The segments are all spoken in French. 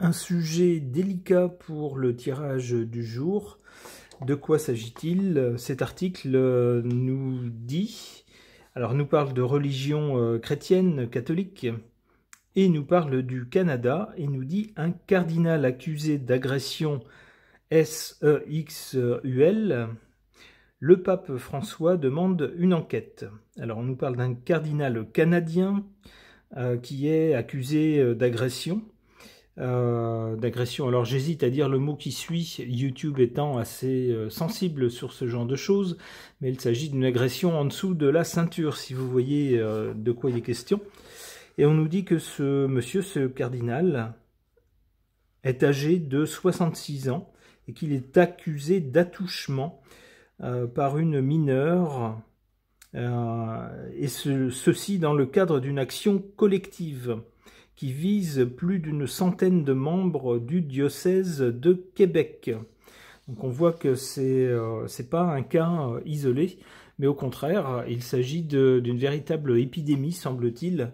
Un sujet délicat pour le tirage du jour. De quoi s'agit-il? Cet article nous nous parle de religion chrétienne, catholique, et nous parle du Canada, et nous dit un cardinal accusé d'agression sexuelle. Le pape François demande une enquête. Alors on nous parle d'un cardinal canadien qui est accusé d'agression. Alors j'hésite à dire le mot qui suit, YouTube étant assez sensible sur ce genre de choses, mais il s'agit d'une agression en dessous de la ceinture, si vous voyez de quoi il est question. Et on nous dit que ce cardinal, est âgé de 66 ans et qu'il est accusé d'attouchement par une mineure, et ceci dans le cadre d'une action collective qui vise plus d'une centaine de membres du diocèse de Québec. Donc on voit que c'est pas un cas isolé, mais au contraire, il s'agit d'une véritable épidémie, semble-t-il,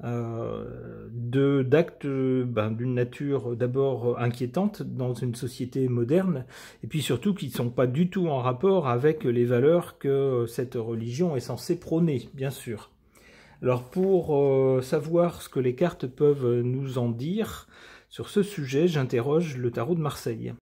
d'actes d'une nature d'abord inquiétante dans une société moderne, et puis surtout qui ne sont pas du tout en rapport avec les valeurs que cette religion est censée prôner, bien sûr. Alors pour savoir ce que les cartes peuvent nous en dire sur ce sujet, j'interroge le tarot de Marseille.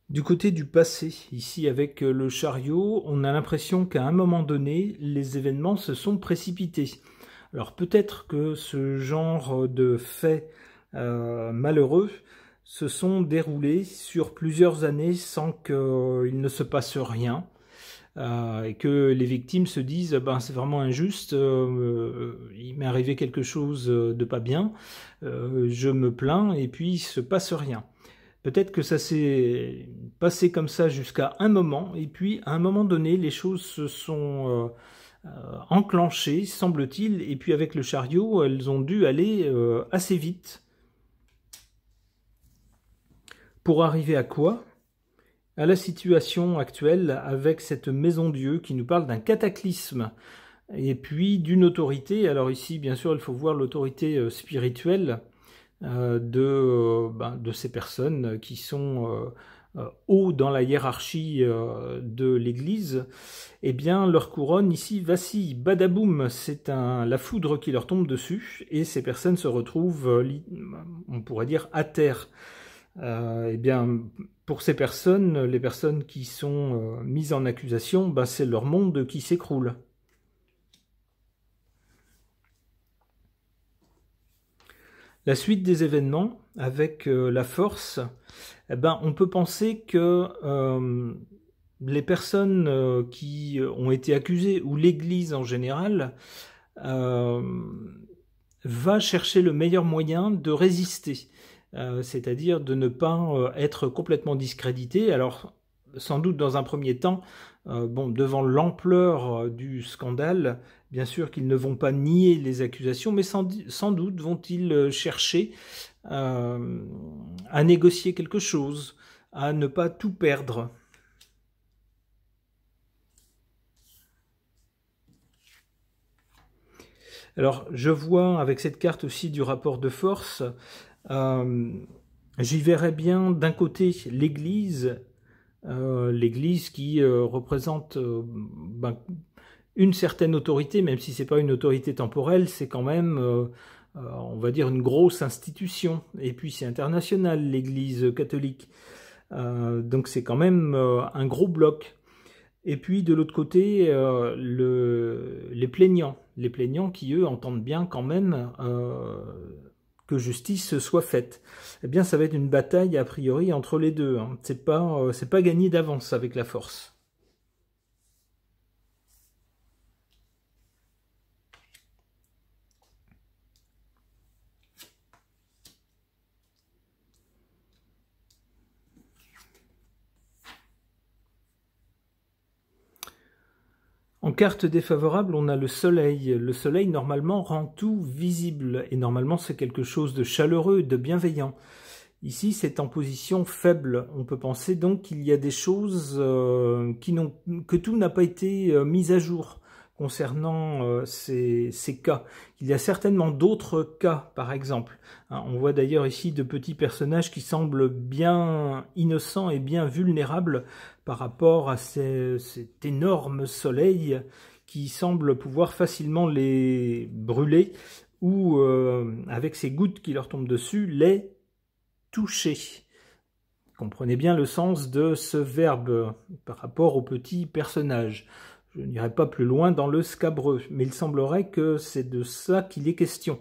Du côté du passé, ici avec le chariot, on a l'impression qu'à un moment donné, les événements se sont précipités. Alors peut-être que ce genre de faits malheureux se sont déroulés sur plusieurs années sans qu'il ne se passe rien, et que les victimes se disent c'est vraiment injuste, il m'est arrivé quelque chose de pas bien, je me plains et puis il se passe rien. Peut-être que ça s'est passé comme ça jusqu'à un moment, et puis à un moment donné les choses se sont enclenchées, semble-t-il, et puis avec le chariot elles ont dû aller assez vite. Pour arriver à quoi? À la situation actuelle avec cette maison Dieu qui nous parle d'un cataclysme et puis d'une autorité. Alors ici, bien sûr, il faut voir l'autorité spirituelle de ces personnes qui sont haut dans la hiérarchie de l'Église. Eh bien, leur couronne ici vacille, badaboum, c'est la foudre qui leur tombe dessus et ces personnes se retrouvent, on pourrait dire, à terre. Eh bien, pour ces personnes, les personnes qui sont mises en accusation, c'est leur monde qui s'écroule. La suite des événements, avec la force, on peut penser que les personnes qui ont été accusées, ou l'Église en général, va chercher le meilleur moyen de résister. C'est-à-dire de ne pas être complètement discrédité. Alors, sans doute dans un premier temps, devant l'ampleur du scandale, bien sûr qu'ils ne vont pas nier les accusations, mais sans doute vont-ils chercher à négocier quelque chose, à ne pas tout perdre. Alors, je vois avec cette carte aussi du rapport de force. J'y verrais bien d'un côté l'Église, qui représente une certaine autorité, même si c'est pas une autorité temporelle, c'est quand même, on va dire, une grosse institution. Et puis c'est international, l'Église catholique. Donc c'est quand même un gros bloc. Et puis de l'autre côté, les plaignants qui eux entendent bien quand même que justice soit faite. Eh bien, ça va être une bataille a priori entre les deux. Hein. C'est pas gagné d'avance avec la force. En carte défavorable, on a le soleil. Le soleil, normalement, rend tout visible. Et normalement, c'est quelque chose de chaleureux, de bienveillant. Ici, c'est en position faible. On peut penser donc qu'il y a des choses que tout n'a pas été mis à jour concernant ces cas. Il y a certainement d'autres cas, par exemple. Hein, on voit d'ailleurs ici de petits personnages qui semblent bien innocents et bien vulnérables par rapport à cet énorme soleil qui semble pouvoir facilement les brûler ou, avec ces gouttes qui leur tombent dessus, les toucher. Comprenez bien le sens de ce verbe par rapport au petit personnage. Je n'irai pas plus loin dans le scabreux, mais il semblerait que c'est de ça qu'il est question,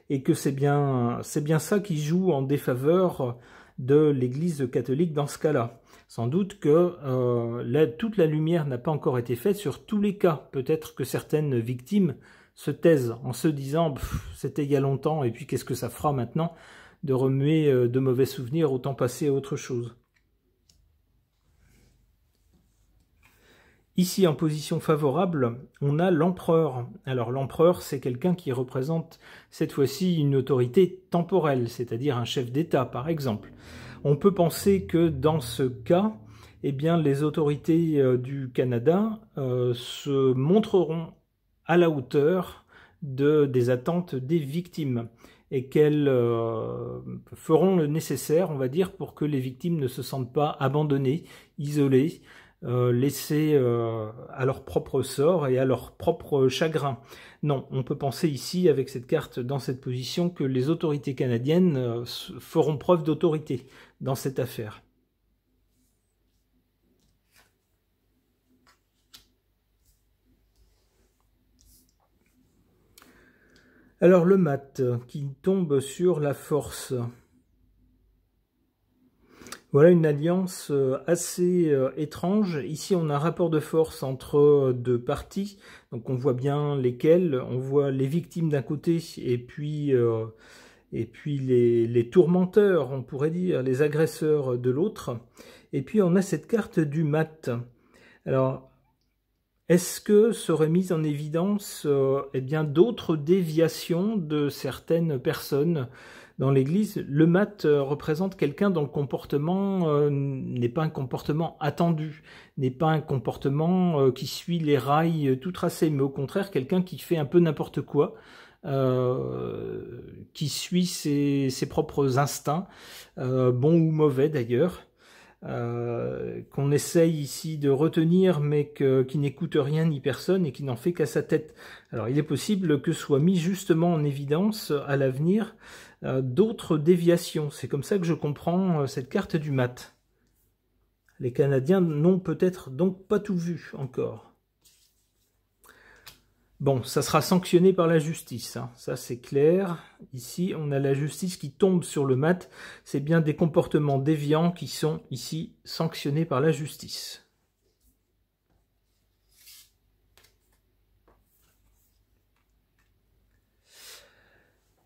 et que c'est bien ça qui joue en défaveur de l'Église catholique dans ce cas-là. Sans doute que toute la lumière n'a pas encore été faite sur tous les cas. Peut-être que certaines victimes se taisent en se disant « c'était il y a longtemps, et puis qu'est-ce que ça fera maintenant ?» de remuer de mauvais souvenirs, autant passer à autre chose. Ici, en position favorable, on a l'empereur. Alors l'empereur, c'est quelqu'un qui représente cette fois-ci une autorité temporelle, c'est-à-dire un chef d'État, par exemple. On peut penser que dans ce cas, eh bien, les autorités du Canada se montreront à la hauteur des attentes des victimes et qu'elles feront le nécessaire, on va dire, pour que les victimes ne se sentent pas abandonnées, isolées, laissées à leur propre sort et à leur propre chagrin. Non, on peut penser ici, avec cette carte dans cette position, que les autorités canadiennes feront preuve d'autorité dans cette affaire. Alors le mat qui tombe sur la force. Voilà une alliance assez étrange. Ici on a un rapport de force entre deux parties. Donc on voit bien lesquelles. On voit les victimes d'un côté et puis les tourmenteurs, on pourrait dire, les agresseurs de l'autre. Et puis on a cette carte du mat. Alors, est-ce que seraient mises en évidence eh bien, d'autres déviations de certaines personnes dans l'Église? Le mat représente quelqu'un dont le comportement n'est pas un comportement attendu, n'est pas un comportement qui suit les rails tout tracés, mais au contraire quelqu'un qui fait un peu n'importe quoi, qui suit ses propres instincts, bons ou mauvais d'ailleurs. Qu'on essaye ici de retenir, mais qui n'écoute rien ni personne et qui n'en fait qu'à sa tête. Alors il est possible que soient mis justement en évidence à l'avenir d'autres déviations. C'est comme ça que je comprends cette carte du mat. Les Canadiens n'ont peut-être donc pas tout vu encore. Bon, ça sera sanctionné par la justice, hein. Ça c'est clair. Ici, on a la justice qui tombe sur le mat. C'est bien des comportements déviants qui sont ici sanctionnés par la justice.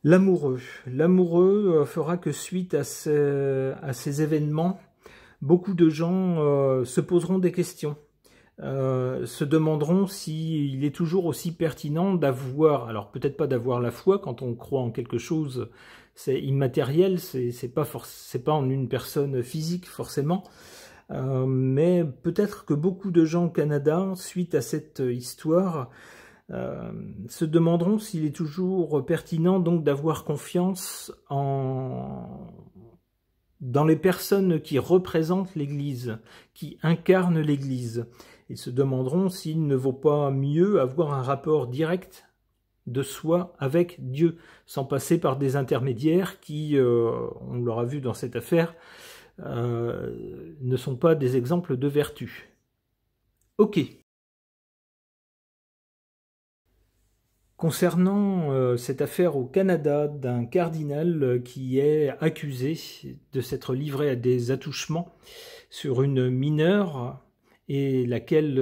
L'amoureux. L'amoureux fera que suite à ces événements, beaucoup de gens se poseront des questions. Se demanderont s'il est toujours aussi pertinent d'avoir, alors peut-être pas d'avoir la foi quand on croit en quelque chose, c'est immatériel, c'est pas en une personne physique forcément, mais peut-être que beaucoup de gens au Canada, suite à cette histoire, se demanderont s'il est toujours pertinent donc d'avoir confiance dans les personnes qui représentent l'Église, qui incarnent l'Église. Ils se demanderont s'il ne vaut pas mieux avoir un rapport direct de soi avec Dieu, sans passer par des intermédiaires qui, on l'aura vu dans cette affaire, ne sont pas des exemples de vertu. Ok. Concernant cette affaire au Canada d'un cardinal qui est accusé de s'être livré à des attouchements sur une mineure et laquelle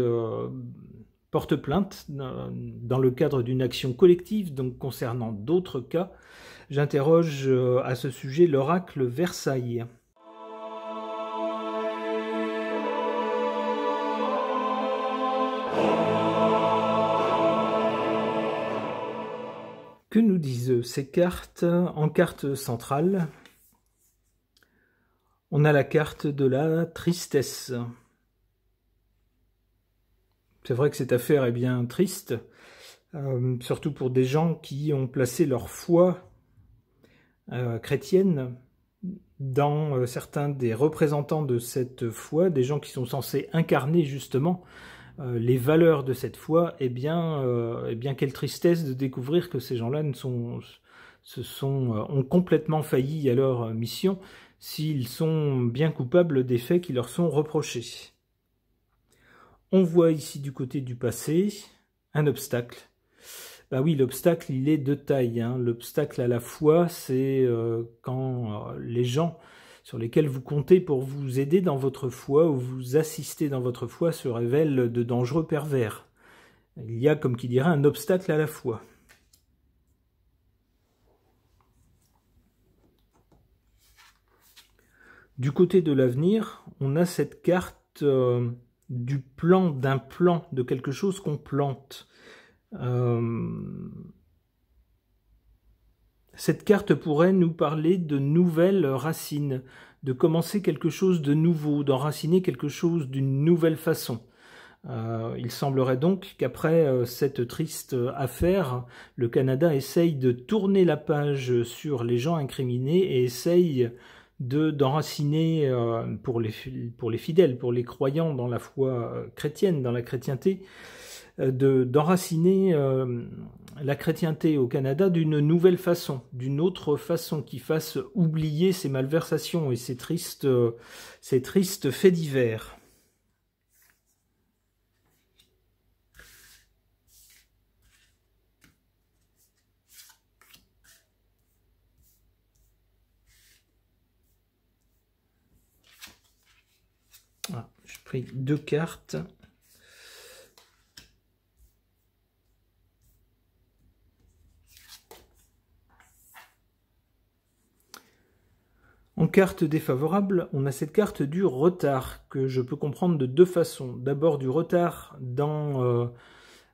porte plainte dans le cadre d'une action collective, donc concernant d'autres cas, j'interroge à ce sujet l'oracle Versailles. Que nous disent ces cartes? En carte centrale, On a la carte de la tristesse. C'est vrai que cette affaire est bien triste, surtout pour des gens qui ont placé leur foi chrétienne dans certains des représentants de cette foi, des gens qui sont censés incarner justement les valeurs de cette foi. Eh bien, quelle tristesse de découvrir que ces gens-là ont complètement failli à leur mission, s'ils sont bien coupables des faits qui leur sont reprochés. On voit ici du côté du passé un obstacle. Bah oui, l'obstacle, il est de taille. Hein. L'obstacle à la foi, c'est quand les gens sur lesquels vous comptez pour vous aider dans votre foi ou vous assister dans votre foi se révèlent de dangereux pervers. Il y a, comme qui dirait, un obstacle à la foi. Du côté de l'avenir, on a cette carte du plan, d'un plan, de quelque chose qu'on plante. Cette carte pourrait nous parler de nouvelles racines, de commencer quelque chose de nouveau, d'enraciner quelque chose d'une nouvelle façon. Il semblerait donc qu'après cette triste affaire, le Canada essaye de tourner la page sur les gens incriminés et essaye d'enraciner pour les fidèles, pour les croyants dans la foi chrétienne, dans la chrétienté, d'enraciner la chrétienté au Canada d'une nouvelle façon, d'une autre façon qui fasse oublier ces malversations et ces tristes faits divers. Voilà, j'ai pris 2 cartes. En carte défavorable, on a cette carte du retard, que je peux comprendre de 2 façons. D'abord du retard dans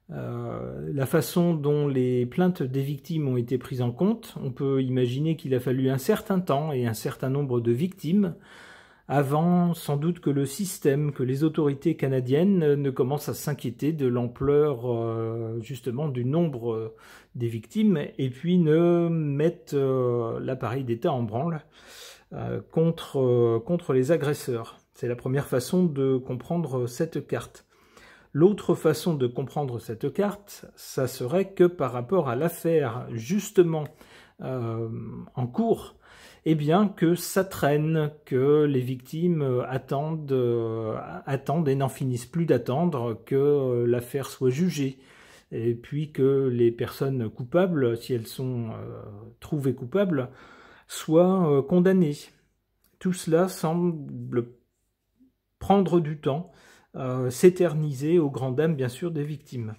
la façon dont les plaintes des victimes ont été prises en compte. On peut imaginer qu'il a fallu un certain temps et un certain nombre de victimes avant sans doute que le système, que les autorités canadiennes ne commencent à s'inquiéter de l'ampleur justement du nombre des victimes et puis ne mettent l'appareil d'État en branle contre les agresseurs. C'est la première façon de comprendre cette carte. L'autre façon de comprendre cette carte, ça serait que par rapport à l'affaire justement en cours, eh bien que ça traîne, que les victimes attendent et n'en finissent plus d'attendre que l'affaire soit jugée, et puis que les personnes coupables, si elles sont trouvées coupables, soient condamnées. Tout cela semble prendre du temps, s'éterniser aux grandes dames bien sûr des victimes.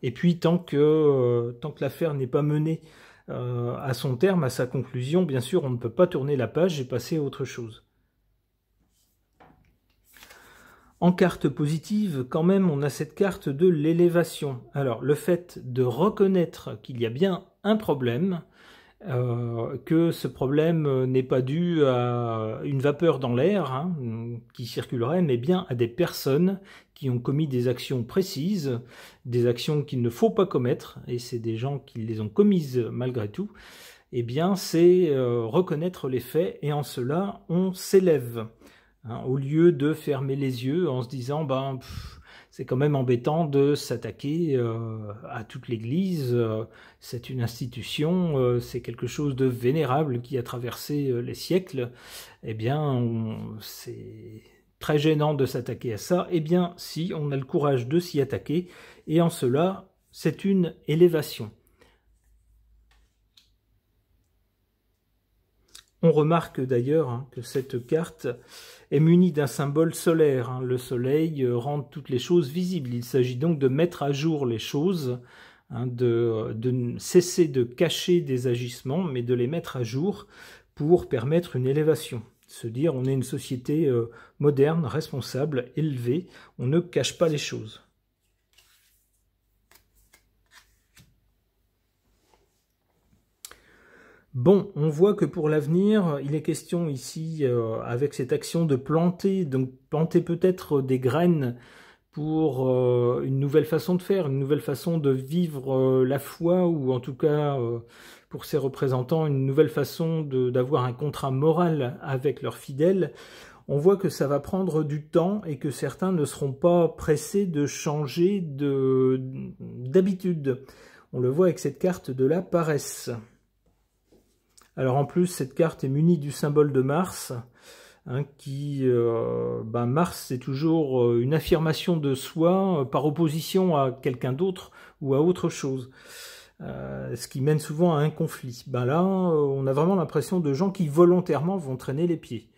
Et puis tant que l'affaire n'est pas menée à son terme, à sa conclusion, bien sûr on ne peut pas tourner la page et passer à autre chose. En carte positive, quand même, on a cette carte de l'élévation. Alors le fait de reconnaître qu'il y a bien un problème, que ce problème n'est pas dû à une vapeur dans l'air qui circulerait, mais bien à des personnes qui ont commis des actions précises, des actions qu'il ne faut pas commettre, et c'est des gens qui les ont commises malgré tout. Eh bien, c'est reconnaître les faits, et en cela, on s'élève. Au lieu de fermer les yeux en se disant c'est quand même embêtant de s'attaquer à toute l'Église, c'est une institution, c'est quelque chose de vénérable qui a traversé les siècles, eh bien c'est très gênant de s'attaquer à ça. Eh bien si on a le courage de s'y attaquer, et en cela c'est une élévation. On remarque d'ailleurs que cette carte est munie d'un symbole solaire. Le soleil rend toutes les choses visibles. Il s'agit donc de mettre à jour les choses, de cesser de cacher des agissements, mais de les mettre à jour pour permettre une élévation. Se dire on est une société moderne, responsable, élevée, on ne cache pas les choses. Bon, on voit que pour l'avenir, il est question ici, avec cette action de planter, donc planter peut-être des graines pour une nouvelle façon de faire, une nouvelle façon de vivre la foi, ou en tout cas, pour ses représentants, une nouvelle façon d'avoir un contrat moral avec leurs fidèles. On voit que ça va prendre du temps et que certains ne seront pas pressés de changer d'habitude. On le voit avec cette carte de la paresse. Alors en plus, cette carte est munie du symbole de Mars, hein, Mars, c'est toujours une affirmation de soi par opposition à quelqu'un d'autre ou à autre chose, ce qui mène souvent à un conflit. Là, on a vraiment l'impression de gens qui volontairement vont traîner les pieds,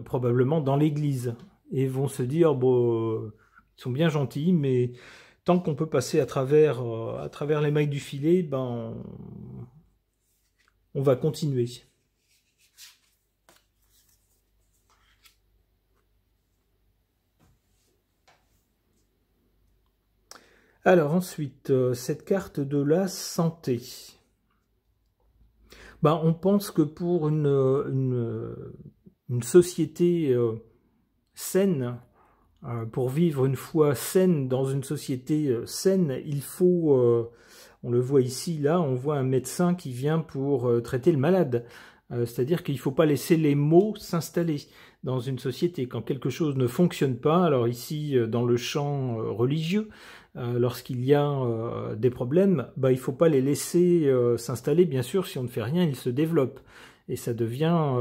probablement dans l'église, et vont se dire, bon, ils sont bien gentils, mais tant qu'on peut passer à travers les mailles du filet, on va continuer. Alors ensuite, cette carte de la santé. On pense que pour une société saine, pour vivre une foi saine dans une société saine, il faut, on le voit ici, là, on voit un médecin qui vient pour traiter le malade. C'est-à-dire qu'il ne faut pas laisser les maux s'installer dans une société. Quand quelque chose ne fonctionne pas, alors ici, dans le champ religieux, lorsqu'il y a des problèmes, il ne faut pas les laisser s'installer. Bien sûr, si on ne fait rien, ils se développent. Et ça devient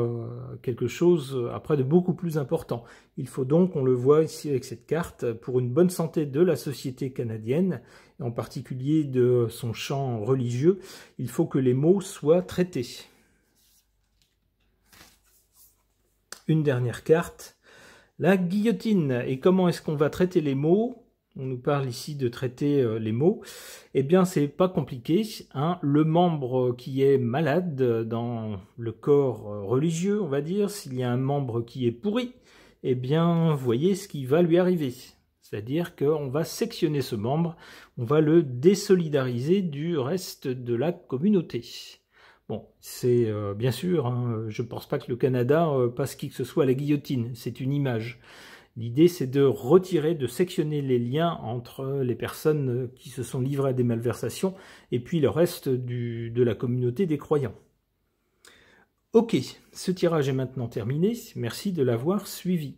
quelque chose, après, de beaucoup plus important. Il faut donc, on le voit ici avec cette carte, pour une bonne santé de la société canadienne, et en particulier de son champ religieux, il faut que les maux soient traités. Une dernière carte, la guillotine. Et comment est-ce qu'on va traiter les maux? On nous parle ici de traiter les maux. Eh bien, c'est pas compliqué, hein. Le membre qui est malade dans le corps religieux, on va dire, s'il y a un membre qui est pourri, eh bien, voyez ce qui va lui arriver. C'est-à-dire qu'on va sectionner ce membre, on va le désolidariser du reste de la communauté. Bon, c'est bien sûr, hein, je ne pense pas que le Canada passe qui que ce soit à la guillotine, c'est une image. L'idée, c'est de retirer, de sectionner les liens entre les personnes qui se sont livrées à des malversations et puis le reste de la communauté des croyants. Ok, ce tirage est maintenant terminé. Merci de l'avoir suivi.